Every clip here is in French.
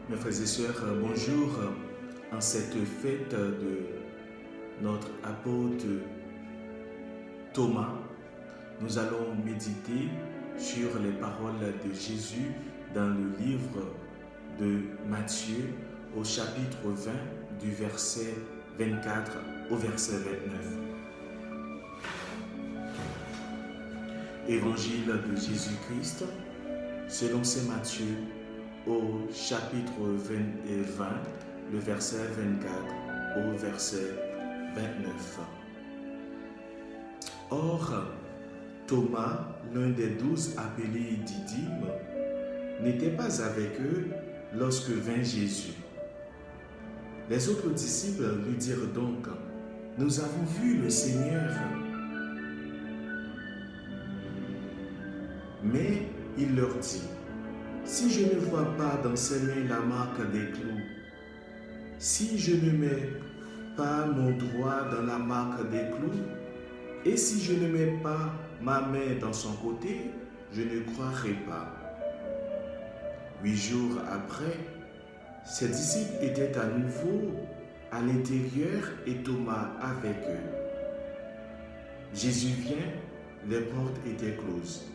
Mes frères et sœurs, bonjour. En cette fête de notre apôtre Thomas, nous allons méditer sur les paroles de Jésus dans le livre de Matthieu au chapitre 20 du verset 24 au verset 29. Évangile de Jésus-Christ selon saint Matthieu au chapitre 20, le verset 24 au verset 29. Or, Thomas, l'un des 12 appelés Didyme, n'était pas avec eux lorsque vint Jésus. Les autres disciples lui dirent donc: « Nous avons vu le Seigneur. » Mais il leur dit: « Si je ne vois pas dans ses mains la marque des clous, si je ne mets pas mon doigt dans la marque des clous, et si je ne mets pas ma main dans son côté, je ne croirai pas. » 8 jours après, ses disciples étaient à nouveau à l'intérieur et Thomas avec eux. Jésus vient, les portes étaient closes,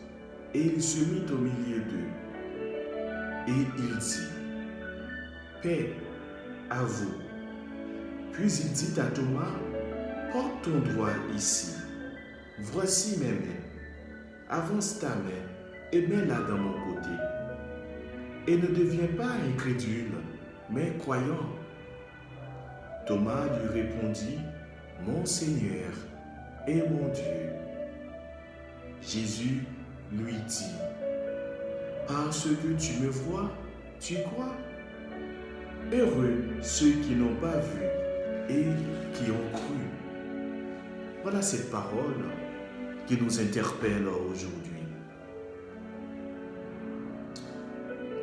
et il se mit au milieu d'eux. Et il dit: « Paix à vous. » Puis il dit à Thomas: « Porte ton doigt ici. Voici mes mains. Avance ta main et mets-la dans mon côté. Et ne deviens pas incrédule, mais croyant. » Thomas lui répondit: « Mon Seigneur et mon Dieu. » Jésus lui dit: « Parce que tu me vois, tu crois. Heureux ceux qui n'ont pas vu et qui ont cru. » Voilà cette parole qui nous interpelle aujourd'hui.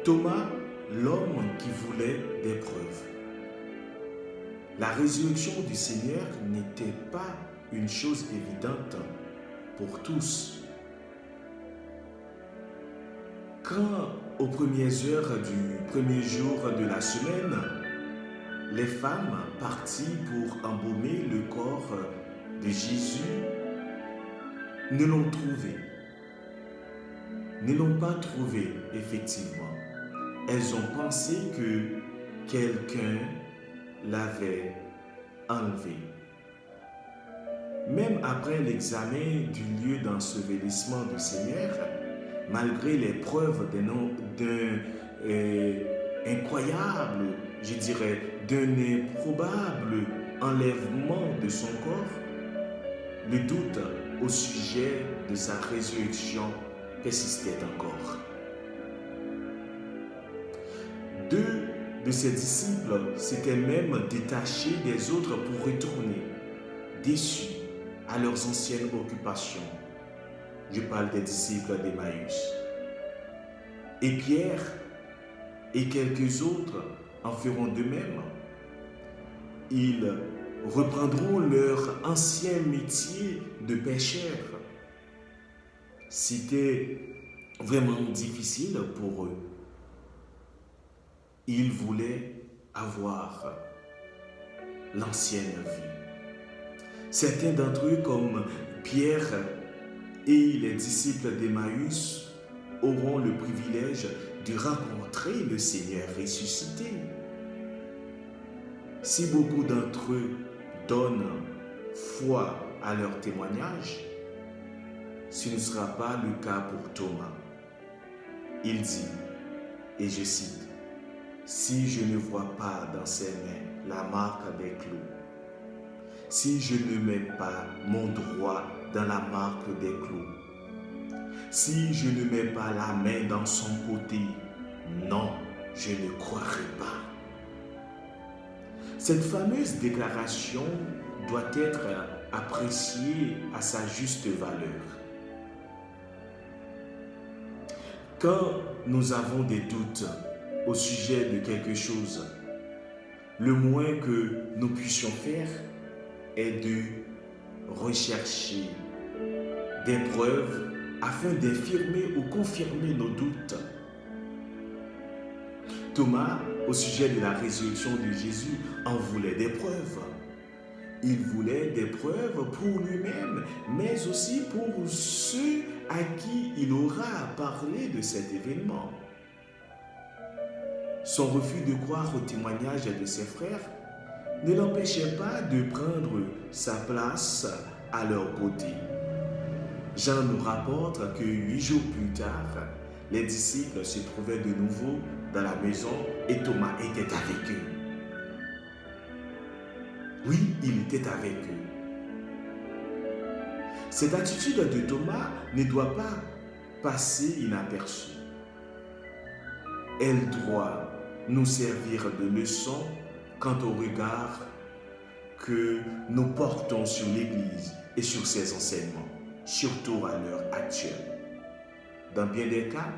Thomas, l'homme qui voulait des preuves. La résurrection du Seigneur n'était pas une chose évidente pour tous. Quand, aux premières heures du premier jour de la semaine, les femmes parties pour embaumer le corps de Jésus ne l'ont pas trouvé effectivement. Elles ont pensé que quelqu'un l'avait enlevé. Même après l'examen du lieu d'ensevelissement du Seigneur, malgré les preuves d'un incroyable, je dirais, d'un improbable enlèvement de son corps, le doute au sujet de sa résurrection persistait encore. 2 de ses disciples s'étaient même détachés des autres pour retourner, déçus, à leurs anciennes occupations. Je parle des disciples d'Emmaüs. Et Pierre et quelques autres en feront de même. Ils reprendront leur ancien métier de pêcheurs. C'était vraiment difficile pour eux. Ils voulaient avoir l'ancienne vie. Certains d'entre eux, comme Pierre et les disciples d'Emmaüs, auront le privilège de rencontrer le Seigneur ressuscité. Si beaucoup d'entre eux donnent foi à leur témoignage, ce ne sera pas le cas pour Thomas. Il dit, et je cite: « Si je ne vois pas dans ses mains la marque des clous, si je ne mets pas mon doigt dans la marque des clous, si je ne mets pas la main dans son côté, non, je ne croirai pas. » Cette fameuse déclaration doit être appréciée à sa juste valeur. Quand nous avons des doutes au sujet de quelque chose, le moins que nous puissions faire est de rechercher des preuves afin d'infirmer ou confirmer nos doutes. Thomas au sujet de la résurrection de Jésus, en voulait des preuves. Il voulait des preuves pour lui-même, mais aussi pour ceux à qui il aura parlé de cet événement. Son refus de croire au témoignage de ses frères ne l'empêchait pas de prendre sa place à leur côté. Jean nous rapporte que 8 jours plus tard, les disciples se trouvaient de nouveau dans la maison et Thomas était avec eux. Oui, il était avec eux. Cette attitude de Thomas ne doit pas passer inaperçue. Elle doit nous servir de leçon quant au regard que nous portons sur l'Église et sur ses enseignements, surtout à l'heure actuelle. Dans bien des cas,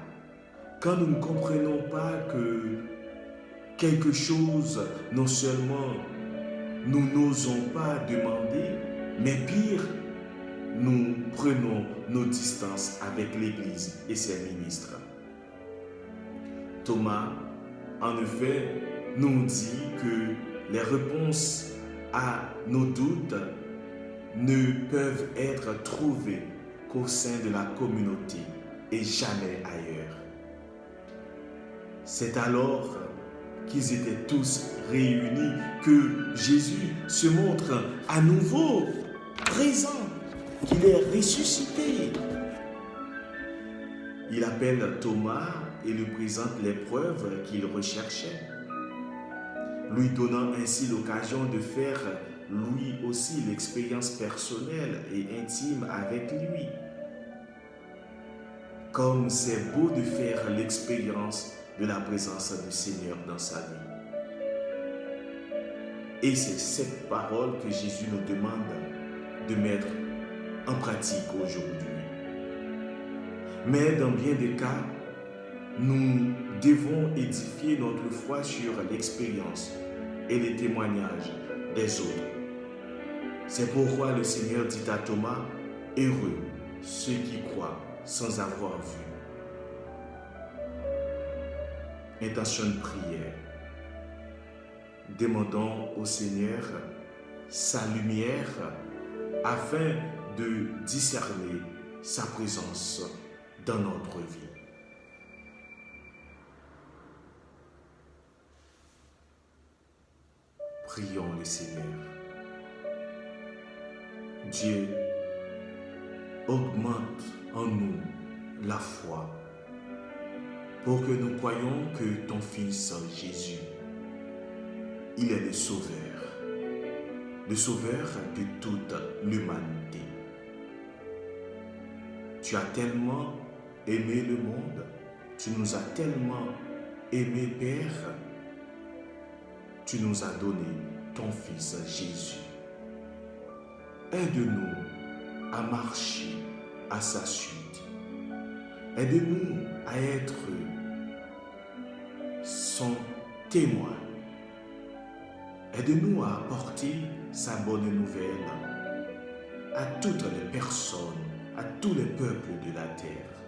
quand nous ne comprenons pas que quelque chose, non seulement nous n'osons pas demander, mais pire, nous prenons nos distances avec l'Église et ses ministres. Thomas, en effet, nous dit que les réponses à nos doutes ne peuvent être trouvées qu'au sein de la communauté et jamais ailleurs. C'est alors qu'ils étaient tous réunis que Jésus se montre à nouveau présent, qu'il est ressuscité. Il appelle Thomas et lui présente les preuves qu'il recherchait, lui donnant ainsi l'occasion de faire lui aussi l'expérience personnelle et intime avec lui. Comme c'est beau de faire l'expérience de la présence du Seigneur dans sa vie. Et c'est cette parole que Jésus nous demande de mettre en pratique aujourd'hui. Mais dans bien des cas, nous devons édifier notre foi sur l'expérience et les témoignages des autres. C'est pourquoi le Seigneur dit à Thomas, « Heureux ceux qui croient sans avoir vu. » Intention de prière. Demandons au Seigneur sa lumière afin de discerner sa présence dans notre vie. Prions le Seigneur. Dieu, augmente en nous la foi pour que nous croyions que ton Fils Jésus, il est le Sauveur de toute l'humanité. Tu as tellement aimé le monde, tu nous as tellement aimé, Père, tu nous as donné ton Fils Jésus. Aide-nous à marcher à sa suite. Aide-nous à être son témoin. Aide-nous à apporter sa bonne nouvelle à toutes les personnes, à tous les peuples de la terre.